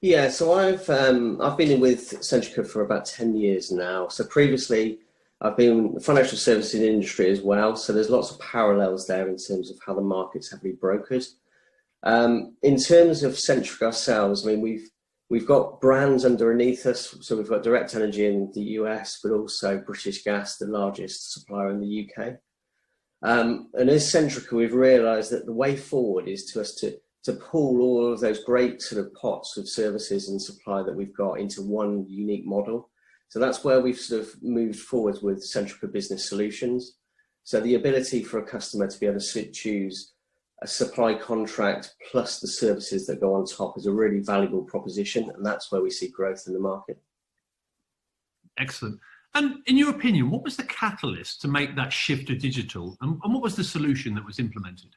Yeah, so I've been in with Centrica for about 10 years now. So previously I've been in the financial services industry as well. So there's lots of parallels there in terms of how the market's heavily brokered. In terms of Centrica ourselves, I mean we've got brands underneath us. So we've got Direct Energy in the US, but also British Gas, the largest supplier in the UK. And as Centrica, we've realised that the way forward is to pool all of those great sort of pots of services and supply that we've got into one unique model. So that's where we've sort of moved forward with Centrica Business Solutions. So the ability for a customer to be able to choose a supply contract plus the services that go on top is a really valuable proposition, and that's where we see growth in the market. Excellent. And in your opinion, what was the catalyst to make that shift to digital, and what was the solution that was implemented?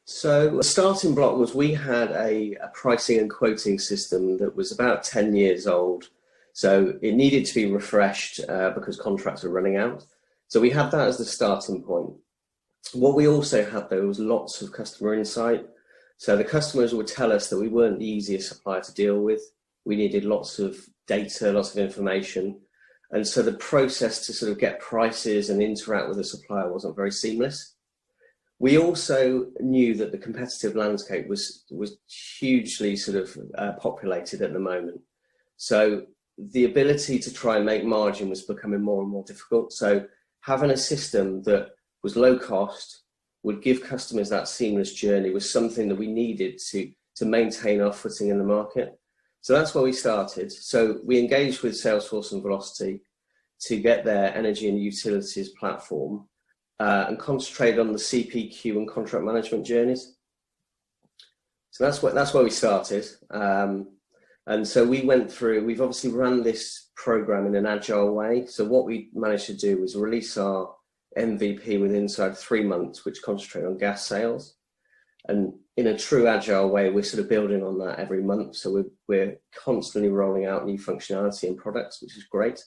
So the starting block was we had a pricing and quoting system that was about 10 years old. So it needed to be refreshed because contracts were running out. So we had that as the starting point. What we also had though was lots of customer insight. So the customers would tell us that we weren't the easiest supplier to deal with. We needed lots of data, lots of information. And so the process to sort of get prices and interact with the supplier wasn't very seamless. We also knew that the competitive landscape was hugely sort of populated at the moment. So the ability to try and make margin was becoming more and more difficult. So having a system that was low cost, would give customers that seamless journey was something that we needed to maintain our footing in the market. So that's where we started. So we engaged with Salesforce and Velocity to get their energy and utilities platform and concentrate on the CPQ and contract management journeys. So that's where we started. And so we went through, we've obviously run this program in an agile way. So what we managed to do was release our MVP within inside 3 months, which concentrate on gas sales. And in a true agile way, we're sort of building on that every month. So we're constantly rolling out new functionality and products, which is great.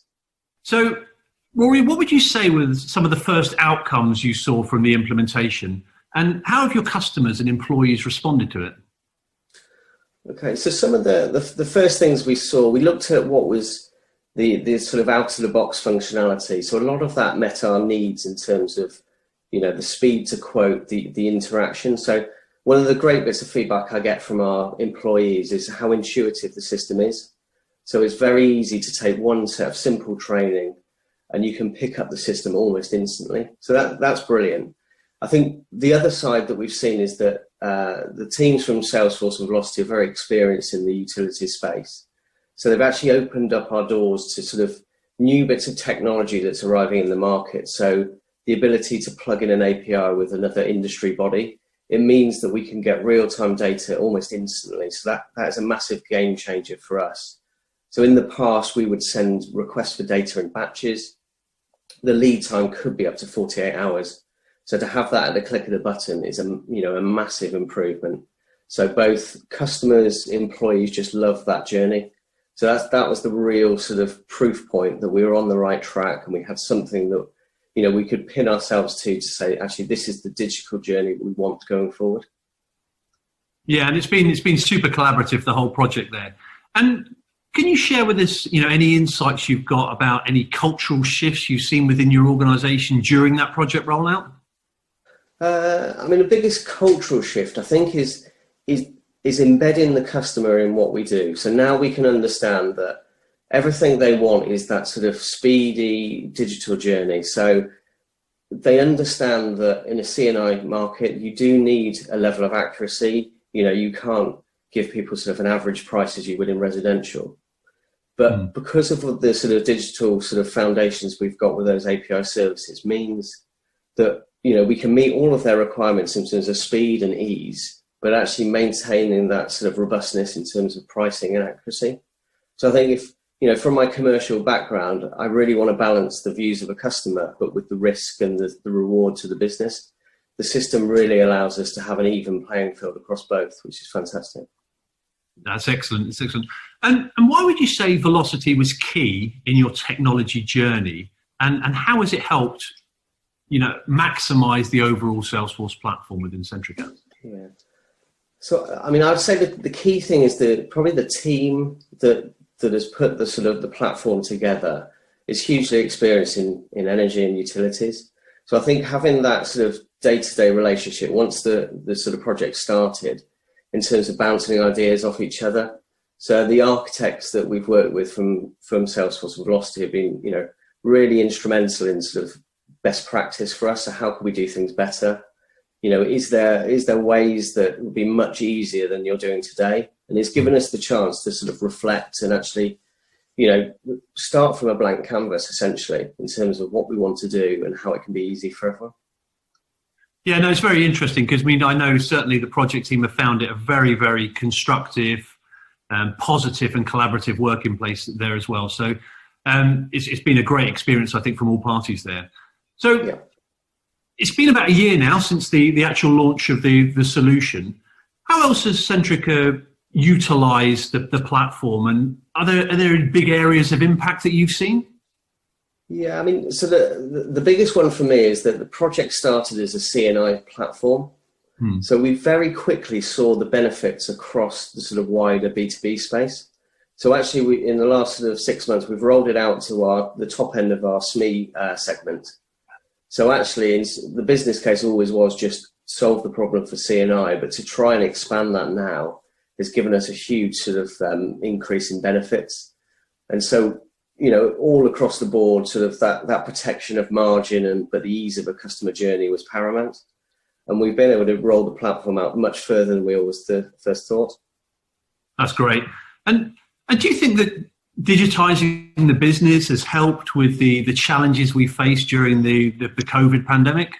So, Rory, what would you say were some of the first outcomes you saw from the implementation, and how have your customers and employees responded to it? Okay, so some of the first things we saw, we looked at what was the sort of out of the box functionality. So a lot of that met our needs in terms of, you know, the speed to quote, the interaction. So one of the great bits of feedback I get from our employees is how intuitive the system is. So it's very easy to take one set of simple training and you can pick up the system almost instantly. So that's brilliant. I think the other side that we've seen is that the teams from Salesforce and Velocity are very experienced in the utilities space. So they've actually opened up our doors to sort of new bits of technology that's arriving in the market. So the ability to plug in an API with another industry body, it means that we can get real-time data almost instantly. So that is a massive game changer for us. So in the past, we would send requests for data in batches. The lead time could be up to 48 hours. So to have that at the click of the button is a massive improvement. So both customers, employees just love that journey. So that was the real sort of proof point that we were on the right track and we had something that, you know, we could pin ourselves to say, actually, this is the digital journey we want going forward. Yeah, and it's been super collaborative, the whole project there. And can you share with us, you know, any insights you've got about any cultural shifts you've seen within your organisation during that project rollout? I mean, the biggest cultural shift, I think, is embedding the customer in what we do. So now we can understand that everything they want is that sort of speedy digital journey. So they understand that in a C&I market, you do need a level of accuracy. You know, you can't give people sort of an average price as you would in residential. But because of the sort of digital sort of foundations we've got with those API services means that, you know, we can meet all of their requirements in terms of speed and ease, but actually maintaining that sort of robustness in terms of pricing and accuracy. So I think if, you know, from my commercial background, I really want to balance the views of a customer, but with the risk and the reward to the business. The system really allows us to have an even playing field across both, which is fantastic. That's excellent. It's excellent. And why would you say velocity was key in your technology journey? And how has it helped, you know, maximize the overall Salesforce platform within Centrica? Yeah. So, I mean, I'd say that the key thing is probably the team that has put the platform together is hugely experienced in energy and utilities. So I think having that sort of day-to-day relationship once the sort of project started, in terms of bouncing ideas off each other. So the architects that we've worked with from Salesforce and Velocity have been, really instrumental in sort of best practice for us. So how can we do things better? Is there ways that would be much easier than you're doing today? And it's given us the chance to sort of reflect and actually, start from a blank canvas, essentially, in terms of what we want to do and how it can be easy for everyone. Yeah, no, it's very interesting because, I know certainly the project team have found it a very, very constructive, positive and collaborative working place there as well. So it's been a great experience, I think, from all parties there. So yeah. It's been about a year now since the actual launch of the solution. How else has Centrica utilised the platform, and are there big areas of impact that you've seen? Yeah, I mean, so the biggest one for me is that the project started as a C&I platform. So we very quickly saw the benefits across the sort of wider B2B space. So actually, in the last sort of 6 months, we've rolled it out to the top end of our SME segment. So actually, the business case always was just solve the problem for C&I, but to try and expand that now has given us a huge sort of increase in benefits. And so, all across the board, sort of that protection of margin but the ease of a customer journey was paramount. And we've been able to roll the platform out much further than we always first thought. That's great. And do you think that digitizing the business has helped with the challenges we faced during the COVID pandemic?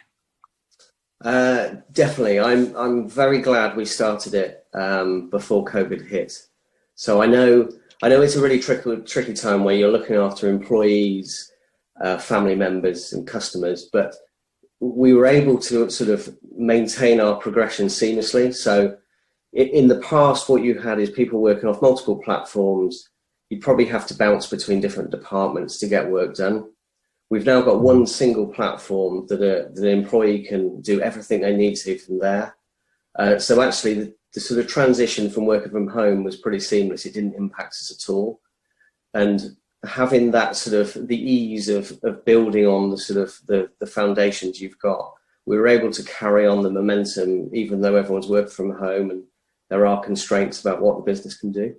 Definitely. I'm very glad we started it before COVID hit. So I know it's a really tricky time where you're looking after employees, family members and customers, but we were able to sort of maintain our progression seamlessly. So in the past, what you had is people working off multiple platforms. You'd probably have to bounce between different departments to get work done. We've now got one single platform that an employee can do everything they need to from there. So actually, the sort of transition from working from home was pretty seamless. It didn't impact us at all. And having that sort of the ease of building on the sort of the foundations you've got, we were able to carry on the momentum, even though everyone's worked from home and there are constraints about what the business can do.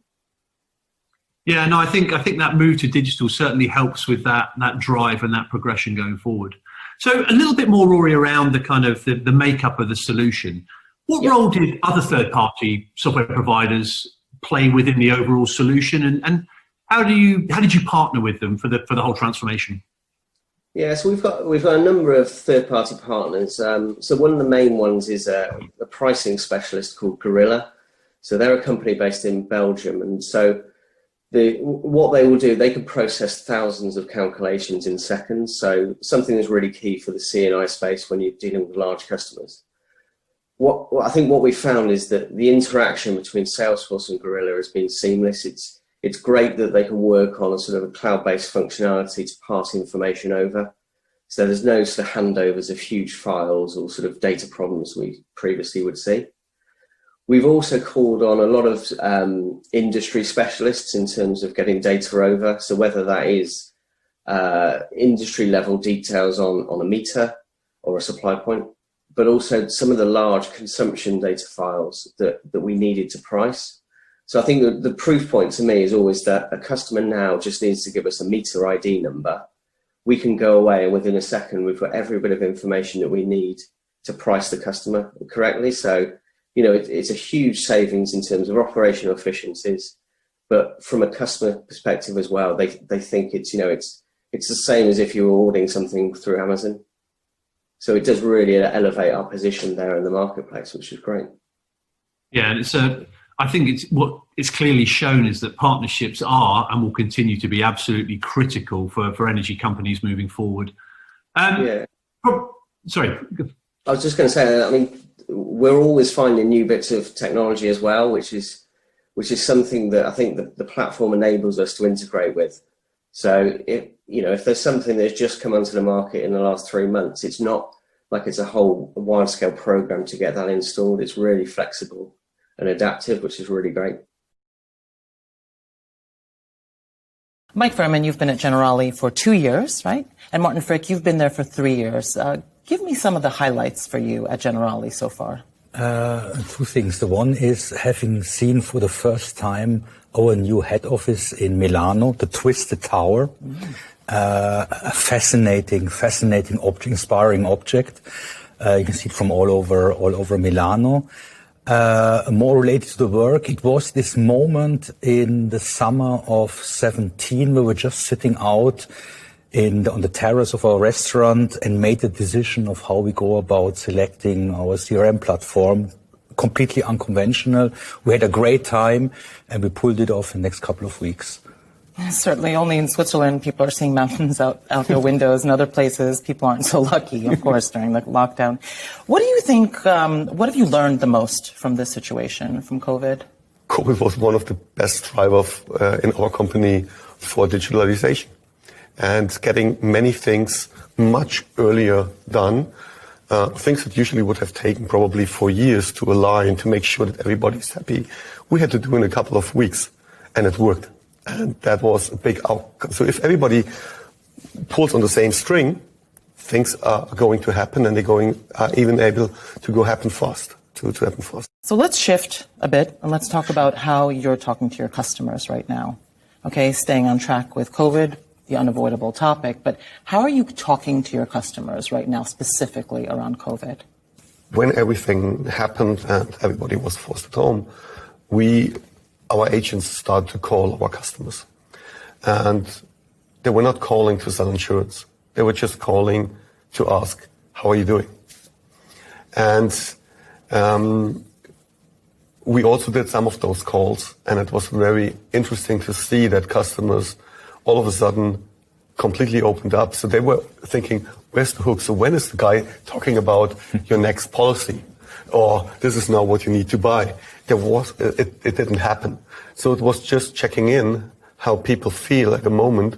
Yeah, no, I think that move to digital certainly helps with that drive and that progression going forward. So a little bit more, Rory, around the kind of the makeup of the solution. What role did other third-party software providers play within the overall solution, and how did you partner with them for the whole transformation? Yeah, so we've got a number of third-party partners. So one of the main ones is a pricing specialist called Gorilla. So they're a company based in Belgium, and so what they will do, they can process thousands of calculations in seconds. So something that's really key for the C&I space when you're dealing with large customers. I think what we found is that the interaction between Salesforce and Gorilla has been seamless. It's great that they can work on a sort of a cloud-based functionality to pass information over. So there's no sort of handovers of huge files or sort of data problems we previously would see. We've also called on a lot of industry specialists in terms of getting data over. So whether that is industry level details on a meter or a supply point, but also some of the large consumption data files that we needed to price. So I think the proof point to me is always that a customer now just needs to give us a meter ID number. We can go away and within a second, we've got every bit of information that we need to price the customer correctly. So, it's a huge savings in terms of operational efficiencies, but from a customer perspective as well, they think it's the same as if you were ordering something through Amazon. So it does really elevate our position there in the marketplace, which is great. Yeah, and I think what it's clearly shown is that partnerships are and will continue to be absolutely critical for energy companies moving forward. Sorry. I was just going to say, I mean, we're always finding new bits of technology as well, which is something that I think the platform enables us to integrate with. So if there's something that's just come onto the market in the last 3 months, it's not like it's a whole wide scale program to get that installed. It's really flexible. and adaptive, which is really great. Mike Furman, you've been at Generali for 2 years, right? And Martin Frick, you've been there for 3 years. Give me some of the highlights for you at Generali so far. Two things. The one is having seen for the first time our new head office in Milano, the Twisted Tower. A fascinating object, inspiring object. You can see it from all over Milano. More related to the work, it was this moment in the summer of 17. We were just sitting out on the terrace of our restaurant and made the decision of how we go about selecting our CRM platform. Completely unconventional. We had a great time and we pulled it off in the next couple of weeks. Certainly only in Switzerland people are seeing mountains out their windows. In other places people aren't so lucky, of course, during the lockdown. What do you think, what have you learned the most from this situation, from COVID? COVID was one of the best drivers in our company for digitalization and getting many things much earlier done. Things that usually would have taken probably 4 years to align to make sure that everybody's happy, we had to do in a couple of weeks, and it worked. And that was a big outcome. So if everybody pulls on the same string, things are going to happen, and are even able to happen fast. So let's shift a bit and let's talk about how you're talking to your customers right now. Okay, staying on track with COVID, the unavoidable topic, but how are you talking to your customers right now, specifically around COVID? When everything happened and everybody was forced at home, our agents started to call our customers. And they were not calling to sell insurance. They were just calling to ask, how are you doing? And we also did some of those calls, and it was very interesting to see that customers all of a sudden completely opened up. So they were thinking, where's the hook? So when is the guy talking about your next policy? Or this is now what you need to buy? It didn't happen. So it was just checking in how people feel at the moment.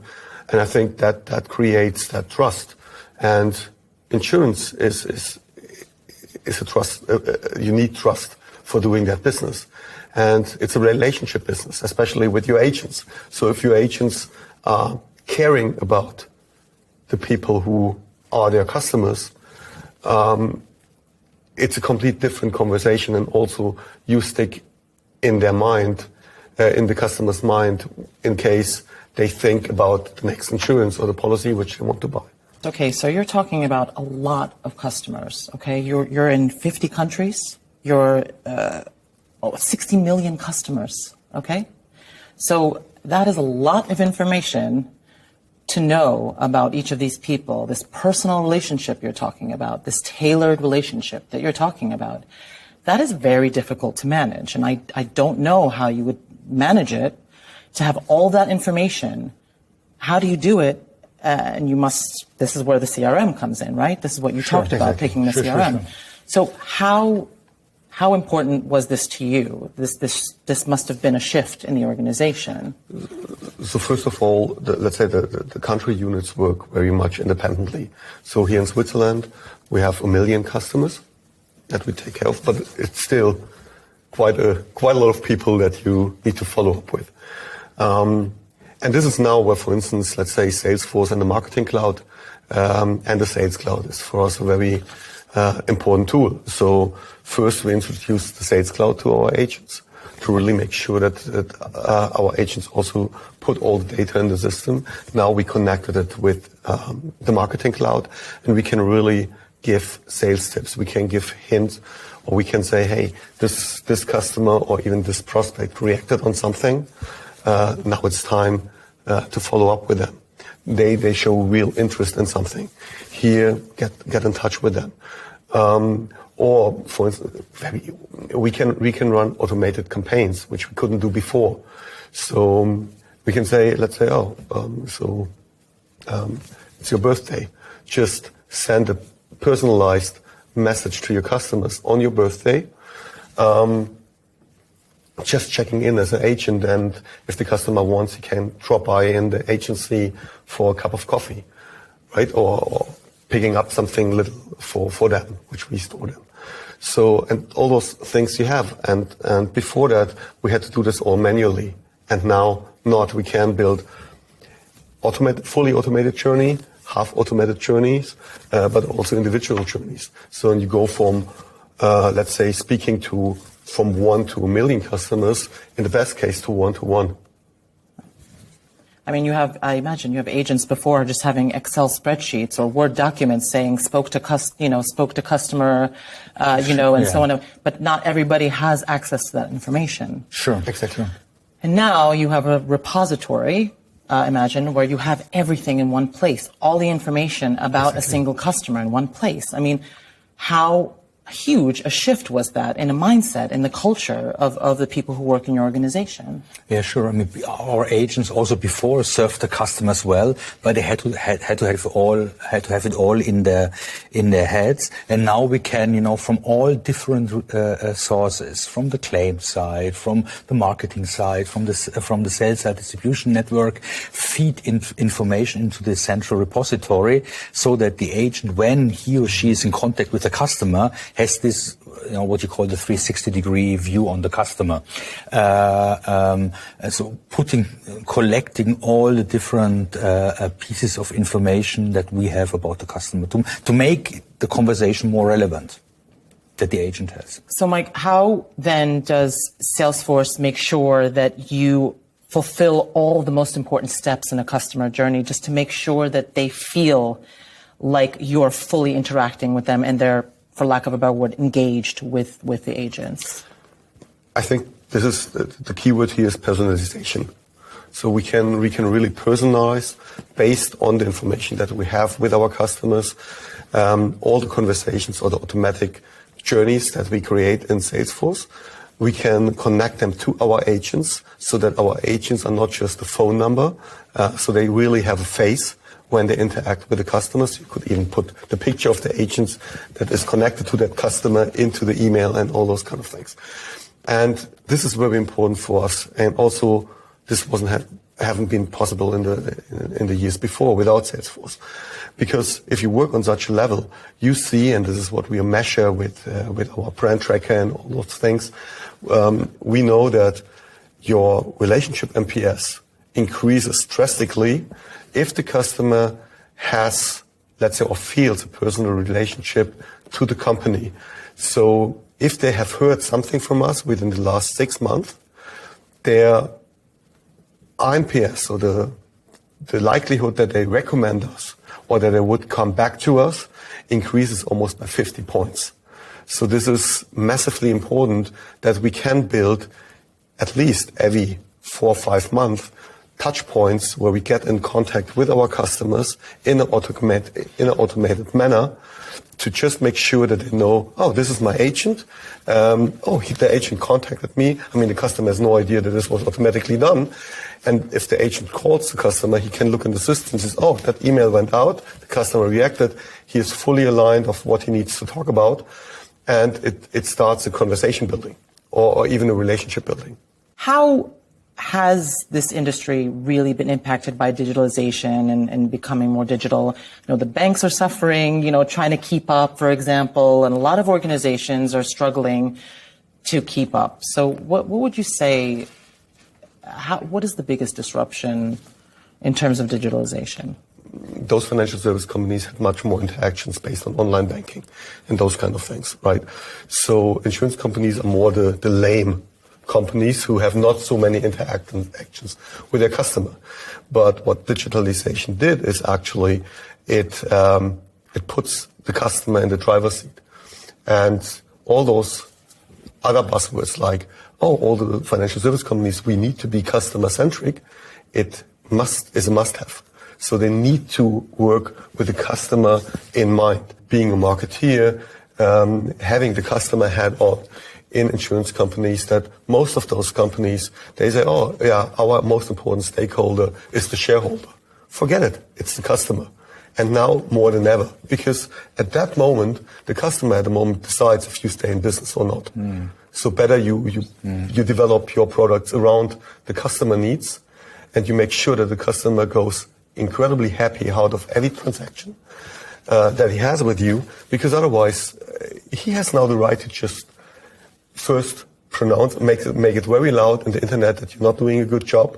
And I think that creates that trust. And insurance is a trust. You need trust for doing that business. And it's a relationship business, especially with your agents. So if your agents are caring about the people who are their customers, it's a complete different conversation, and also you stick in their mind, in the customer's mind, in case they think about the next insurance or the policy which they want to buy. Okay, so you're talking about a lot of customers, okay? You're in 50 countries. You're 60 million customers, okay? So that is a lot of information to know about each of these people, this personal relationship you're talking about, this tailored relationship that you're talking about. That is very difficult to manage, and I don't know how you would manage it, to have all that information. How do you do it? And this is where the CRM comes in, right? This is what you talked about, picking the CRM. Sure. So how important was this to you? This must have been a shift in the organization. So first of all, let's say the country units work very much independently. So here in Switzerland, we have 1 million customers that we take care of, but it's still quite a lot of people that you need to follow up with. And this is now where, for instance, let's say Salesforce and the Marketing Cloud and the Sales Cloud is for us a very important tool. So first we introduced the Sales Cloud to our agents to really make sure that our agents also put all the data in the system. Now we connected it with the Marketing Cloud, and we can really give sales tips. We can give hints, or we can say, hey, this customer or even this prospect reacted on something. Now it's time to follow up with them. They show real interest in something. Here, get in touch with them. Or, for instance, we can run automated campaigns, which we couldn't do before. So we can say, let's say, it's your birthday. Just send a personalized message to your customers on your birthday. Just checking in as an agent, and if the customer wants, he can drop by in the agency for a cup of coffee, right? Or picking up something little for them, which we store them. So, and all those things you have. And before that, we had to do this all manually. And now not. We can build fully automated journey, half automated journeys, but also individual journeys. So when you go from, let's say, speaking to from 1 to 1 million customers, in the best case to 1 to 1. I mean, I imagine you have agents before just having Excel spreadsheets or Word documents saying spoke to customer, and so on. But not everybody has access to that information. Sure, exactly. And now you have a repository, imagine, where you have everything in one place, all the information about a single customer in one place. I mean, how huge a shift was that in a mindset, in the culture of the people who work in your organization? Yeah, sure. I mean, our agents also before served the customers well, but they had to have it all in their heads. And now we can, from all different sources, from the claim side, from the marketing side, from the sales side distribution network, feed information into the central repository, so that the agent, when he or she is in contact with the customer, has this, what you call the 360-degree view on the customer. So collecting all the different pieces of information that we have about the customer to make the conversation more relevant that the agent has. So, Mike, how then does Salesforce make sure that you fulfill all the most important steps in a customer journey, just to make sure that they feel like you're fully interacting with them and they're, for lack of a better word, engaged with the agents? I think this is the key word here is personalization. So we can really personalize based on the information that we have with our customers, all the conversations or the automatic journeys that we create in Salesforce. We can connect them to our agents so that our agents are not just a phone number, so they really have a face when they interact with the customers. You could even put the picture of the agents that is connected to that customer into the email and all those kind of things. And this is very important for us. And also, this haven't been possible in the years before without Salesforce. Because if you work on such a level, you see, and this is what we measure with our brand tracker and all those things, we know that your relationship NPS increases drastically if the customer has, let's say, or feels a personal relationship to the company. So if they have heard something from us within the last 6 months, their NPS, so the likelihood that they recommend us or that they would come back to us, increases almost by 50 points. So this is massively important that we can build at least every 4 or 5 months touch points where we get in contact with our customers in an automated manner to just make sure that they know, oh, this is my agent. The agent contacted me. I mean, the customer has no idea that this was automatically done. And if the agent calls the customer, he can look in the system and says, oh, that email went out. The customer reacted. He is fully aligned of what he needs to talk about. And it starts a conversation building or even a relationship building. How has this industry really been impacted by digitalization and becoming more digital? The banks are suffering, trying to keep up, for example, and a lot of organizations are struggling to keep up. So what would you say, what is the biggest disruption in terms of digitalization? Those financial service companies have much more interactions based on online banking and those kind of things, right? So insurance companies are more the lame companies who have not so many interactions with their customer. But what digitalization did is actually it puts the customer in the driver's seat. And all those other buzzwords like, all the financial service companies, we need to be customer centric, is a must have. So they need to work with the customer in mind. Being a marketeer, having the customer head on in insurance companies, that most of those companies, they say, our most important stakeholder is the shareholder. Forget it. It's the customer. And now more than ever, because at that moment, the customer at the moment decides if you stay in business or not. So better you develop your products around the customer needs, and you make sure that the customer goes incredibly happy out of every transaction. that he has with you, because otherwise he has now the right to just first pronounce, make it very loud in the internet that you're not doing a good job,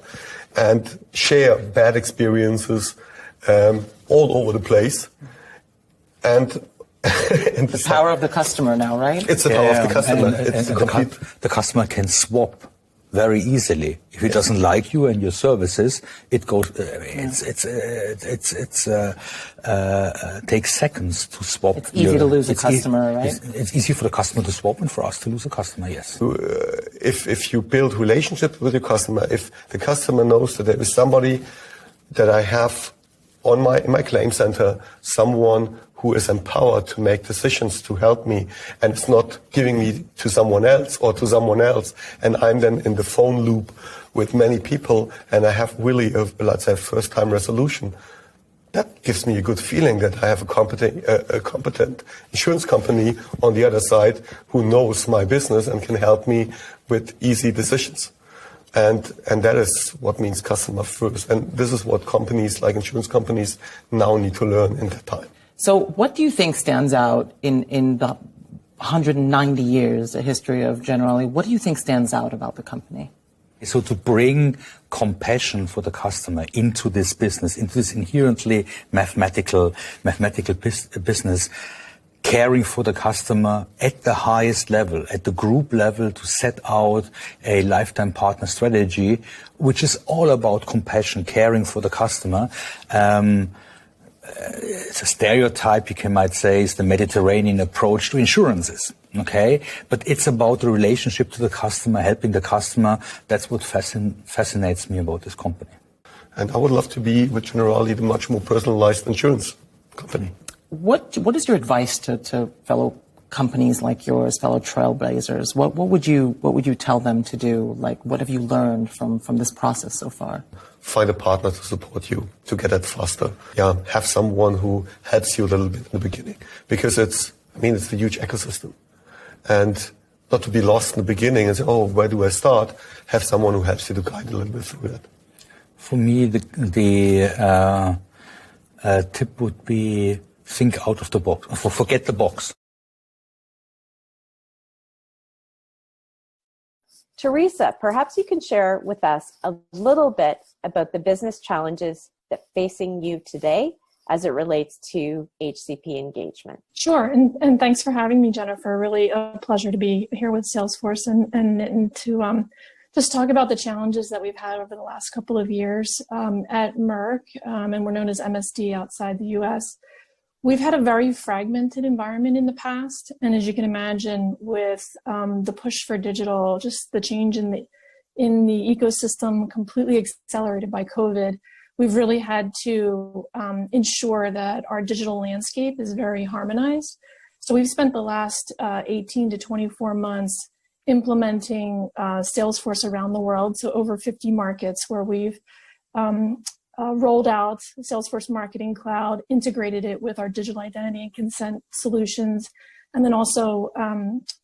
and share bad experiences all over the place. And the power of the customer now, right? It's the power of the customer. And the customer can swap very easily. If he doesn't like you and your services, it goes. Takes seconds to swap. It's easy to lose a customer, right? It's easy for the customer to swap, and for us to lose a customer. Yes. If you build relationships with your customer, if the customer knows that there is somebody that I have in my claim center, someone who is empowered to make decisions to help me, and it's not giving me to someone else, and I'm then in the phone loop with many people, and I have really let's say, first-time resolution. That gives me a good feeling that I have a competent insurance company on the other side who knows my business and can help me with easy decisions. And that is what means customer first. And this is what companies like insurance companies now need to learn in that time. So what do you think stands out in the 190 years, a history of Generali? What do you think stands out about the company? So to bring compassion for the customer into this business, into this inherently mathematical business, caring for the customer at the highest level, at the group level, to set out a lifetime partner strategy, which is all about compassion, caring for the customer. It's a stereotype, might say, is the Mediterranean approach to insurances. Okay, but it's about the relationship to the customer, helping the customer. That's what fascinates me about this company. And I would love to be with Generali the much more personalized insurance company. What is your advice to fellow companies like yours, fellow trailblazers? What would you tell them to do? Like, what have you learned from this process so far? Find a partner to support you to get it faster. Yeah, have someone who helps you a little bit in the beginning, because it's a huge ecosystem, and not to be lost in the beginning and say, oh, where do I start? Have someone who helps you to guide a little bit through that. For me, the tip would be think out of the box. Forget the box. Teresa, perhaps you can share with us a little bit about the business challenges that facing you today as it relates to HCP engagement. Sure, and thanks for having me, Jennifer. Really a pleasure to be here with Salesforce and to just talk about the challenges that we've had over the last couple of years at Merck, and we're known as MSD outside the US. We've had a very fragmented environment in the past, and as you can imagine, with the push for digital, just the change in the ecosystem completely accelerated by COVID, we've really had to ensure that our digital landscape is very harmonized. So we've spent the last 18 to 24 months implementing Salesforce around the world, so over 50 markets where we've rolled out Salesforce Marketing Cloud, integrated it with our digital identity and consent solutions, and then also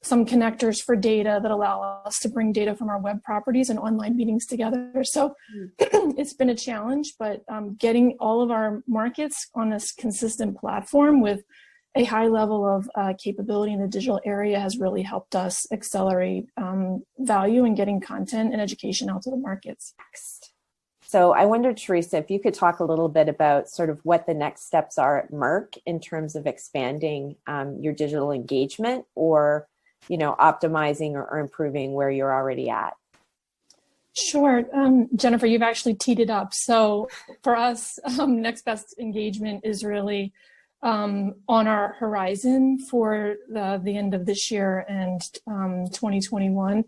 some connectors for data that allow us to bring data from our web properties and online meetings together. So it's been a challenge, but getting all of our markets on this consistent platform with a high level of capability in the digital area has really helped us accelerate value in getting content and education out to the markets. So I wondered, Teresa, if you could talk a little bit about sort of what the next steps are at Merck in terms of expanding your digital engagement, or, optimizing or improving where you're already at. Sure. Jennifer, you've actually teed it up. So for us, next best engagement is really on our horizon for the end of this year and 2021.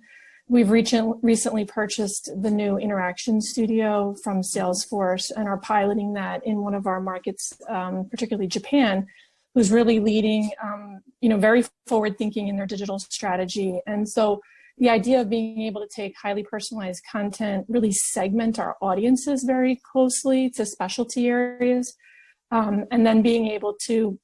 We've recently purchased the new Interaction Studio from Salesforce and are piloting that in one of our markets, particularly Japan, who's really leading, very forward thinking in their digital strategy. And so the idea of being able to take highly personalized content, really segment our audiences very closely to specialty areas, and then being able to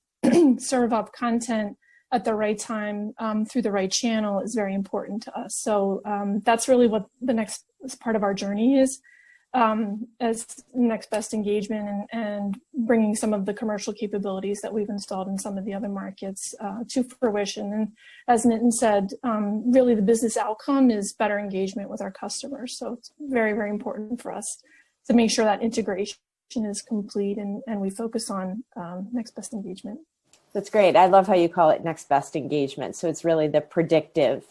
serve up content at the right time through the right channel is very important to us. So that's really what the next part of our journey is. as next best engagement and bringing some of the commercial capabilities that we've installed in some of the other markets to fruition. And as Nitin said, really the business outcome is better engagement with our customers. So it's very, very important for us to make sure that integration is complete and we focus on next best engagement. That's great. I love how you call it next best engagement. So it's really the predictive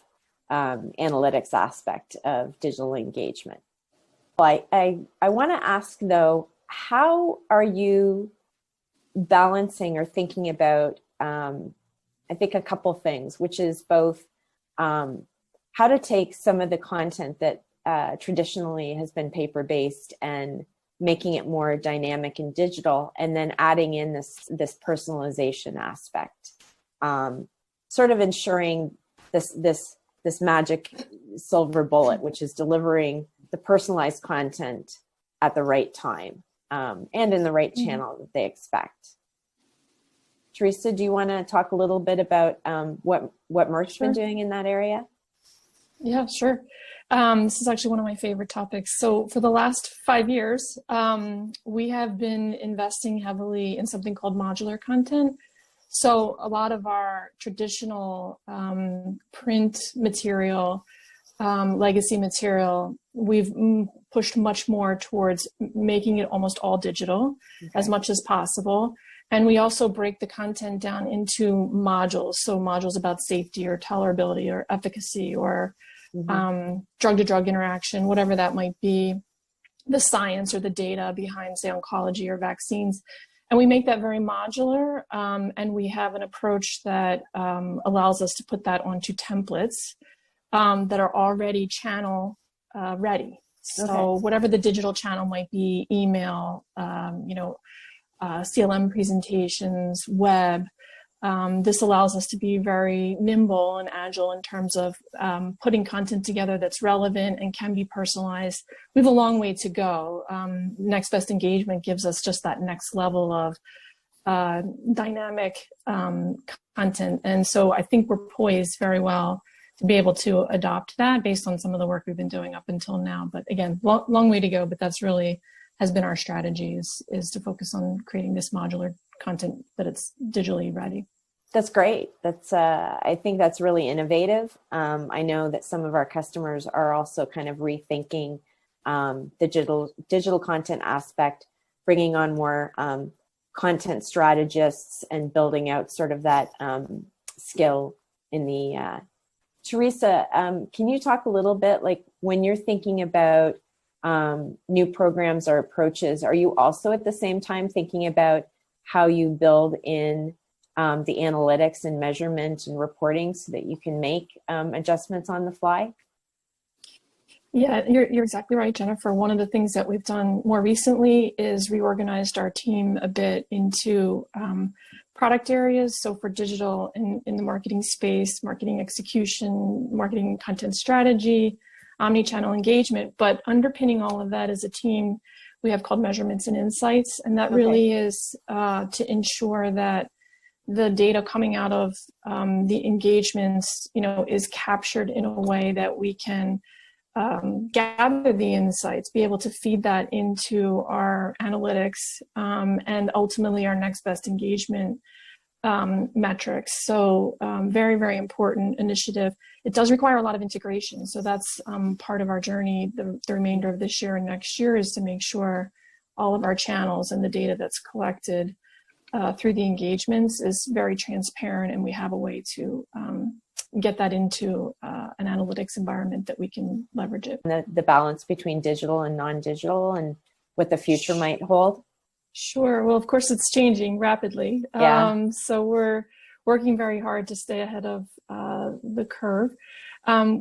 analytics aspect of digital engagement. I want to ask, though, how are you balancing or thinking about, I think, a couple things, which is both how to take some of the content that traditionally has been paper-based and making it more dynamic and digital, and then adding in this personalization aspect, sort of ensuring this magic silver bullet, which is delivering the personalized content at the right time and in the right channel that they expect. Teresa, do you want to talk a little bit about what Merck's been doing in that area? Yeah, sure. This is actually one of my favorite topics. So for the last 5 years, we have been investing heavily in something called modular content. So a lot of our traditional print material, legacy material, we've pushed much more towards making it almost all digital, as much as possible. And we also break the content down into modules. So modules about safety or tolerability or efficacy or drug-to-drug interaction, whatever that might be, the science or the data behind, say, oncology or vaccines. And we make that very modular, and we have an approach that allows us to put that onto templates that are already channel ready. So whatever the digital channel might be, email, CLM presentations, web, this allows us to be very nimble and agile in terms of putting content together that's relevant and can be personalized. We have a long way to go. Next best engagement gives us just that next level of dynamic content. And so I think we're poised very well to be able to adopt that based on some of the work we've been doing up until now. But again, long way to go, but that's really has been our strategy is to focus on creating this modular content that it's digitally ready. That's great. That's I think that's really innovative. I know that some of our customers are also kind of rethinking the digital content aspect, bringing on more content strategists and building out sort of that skill in the. Teresa, can you talk a little bit, like when you're thinking about new programs or approaches, are you also at the same time thinking about how you build in the analytics and measurement and reporting so that you can make adjustments on the fly? Yeah, you're exactly right, Jennifer. One of the things that we've done more recently is reorganized our team a bit into product areas. So for digital in the marketing space, marketing execution, marketing content strategy, omni-channel engagement. But underpinning all of that is a team we have called Measurements and Insights. And that really is to ensure that the data coming out of the engagements, is captured in a way that we can gather the insights, be able to feed that into our analytics, and ultimately our next best engagement metrics. So very, very important initiative. It does require a lot of integration. So that's part of our journey. The remainder of this year and next year is to make sure all of our channels and the data that's collected through the engagements is very transparent, and we have a way to get that into an analytics environment that we can leverage it. The balance between digital and non-digital and what the future might hold? Sure. Well, of course, it's changing rapidly. Yeah. So we're working very hard to stay ahead of the curve.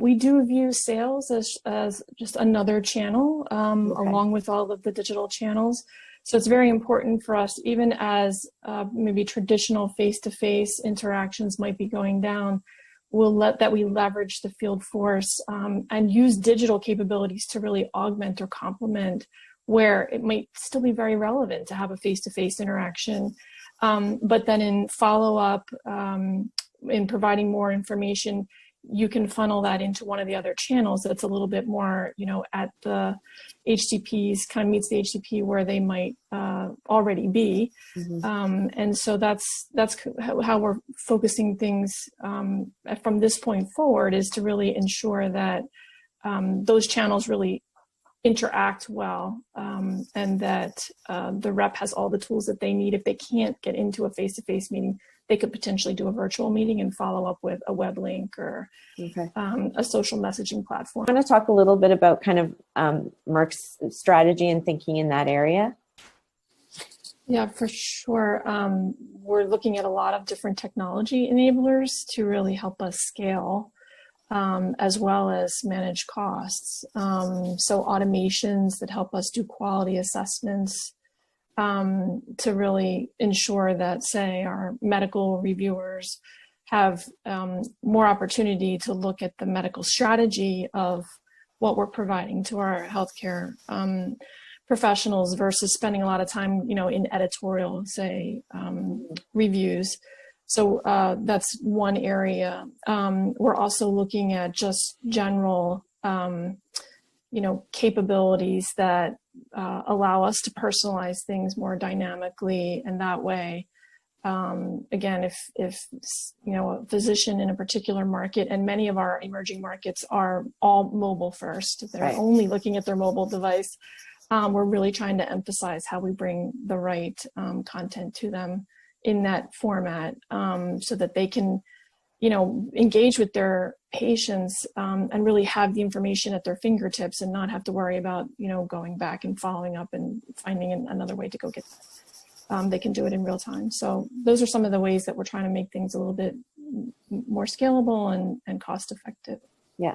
We do view sales as just another channel along with all of the digital channels. So it's very important for us, even as maybe traditional face-to-face interactions might be going down, we leverage the field force and use digital capabilities to really augment or complement where it might still be very relevant to have a face-to-face interaction. But then in follow-up, in providing more information, you can funnel that into one of the other channels that's a little bit more, at the HCPs, kind of meets the HCP where they might already be. And so that's how we're focusing things from this point forward, is to really ensure that those channels really interact well, and that the rep has all the tools that they need. If they can't get into a face-to-face meeting, they could potentially do a virtual meeting and follow up with a web link or a social messaging platform. I want to talk a little bit about kind of Merck's strategy and thinking in that area. Yeah, for sure. We're looking at a lot of different technology enablers to really help us scale, as well as manage costs. So automations that help us do quality assessments, to really ensure that, say, our medical reviewers have more opportunity to look at the medical strategy of what we're providing to our healthcare professionals versus spending a lot of time, in editorial, say, reviews. So that's one area. We're also looking at just general, capabilities that allow us to personalize things more dynamically. And that way, again, if a physician in a particular market, and many of our emerging markets are all mobile first, if they're only looking at their mobile device, we're really trying to emphasize how we bring the right content to them in that format, so that they can, engage with their patients and really have the information at their fingertips and not have to worry about, going back and following up and finding another way to go get that. They can do it in real time. So those are some of the ways that we're trying to make things a little bit more scalable and cost effective. Yeah,